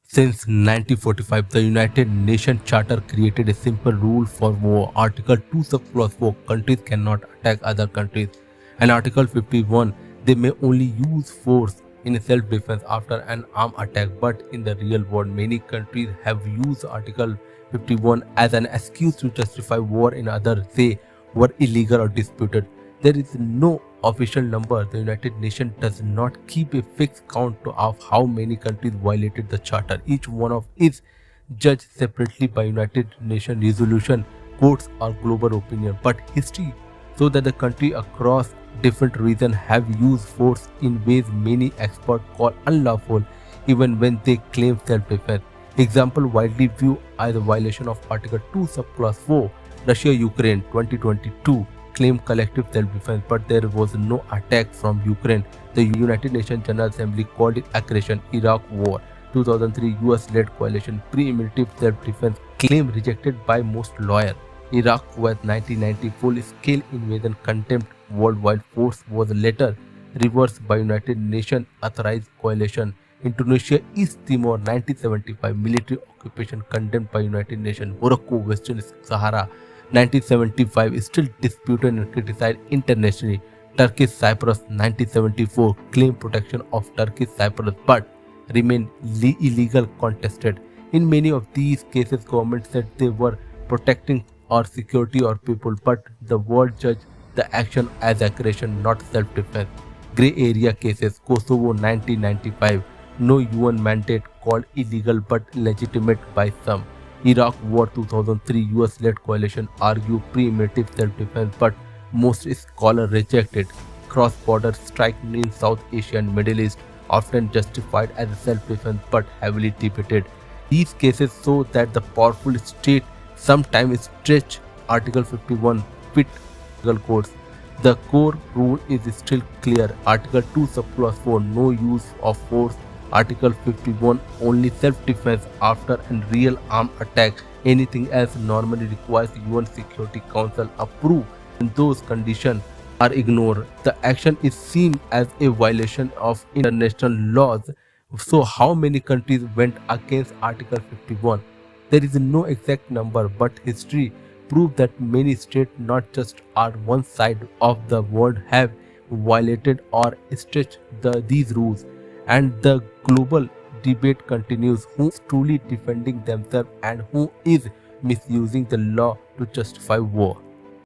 Since 1945, the United Nations Charter created a simple rule for war. Article 2 subclause 4, countries cannot attack other countries. And Article 51, they may only use force in self-defense after an armed attack. But in the real world, many countries have used Article 51 as an excuse to justify war in others, say, were illegal or disputed. There is no official number. The United Nations does not keep a fixed count of how many countries violated the charter. Each one of is judged separately by United Nations resolution, courts or global opinion. But history shows that the country across different regions have used force in ways many experts call unlawful even when they claim self-defense. Example widely viewed as a violation of Article 2 subclause 4, Russia-Ukraine 2022 claimed collective self-defense, but there was no attack from Ukraine. The United Nations General Assembly called it aggression. Iraq War 2003 US-led coalition pre-emptive self-defense claim rejected by most lawyers. Iraq was 1990 full-scale invasion contempt worldwide force was later reversed by United Nations authorized coalition. Indonesia, East Timor 1975 military occupation condemned by United Nations. Morocco, Western Sahara 1975 is still disputed and criticized internationally. Turkish Cyprus 1974 claimed protection of Turkish Cyprus but remained illegal contested. In many of these cases, government said they were protecting our security or people, but the world judged the action as aggression, not self-defense. Grey area cases, Kosovo 1995, no UN mandate called illegal but legitimate by some. Iraq War 2003 US-led coalition argued pre-emptive self-defense, but most scholars rejected. Cross-border strike in South Asia and Middle East often justified as self-defense but heavily debated. These cases show that the powerful state sometimes stretch Article 51 fit legal codes. The core rule is still clear. Article 2 subclause 4, no use of force. Article 51, only self-defense after a real armed attack. Anything else normally requires UN Security Council approve. When those conditions are ignored, the action is seen as a violation of international laws. So how many countries went against Article 51? There is no exact number, but history proves that many states, not just on one side of the world, have violated or stretched these rules. And the global debate continues: who is truly defending themselves and who is misusing the law to justify war.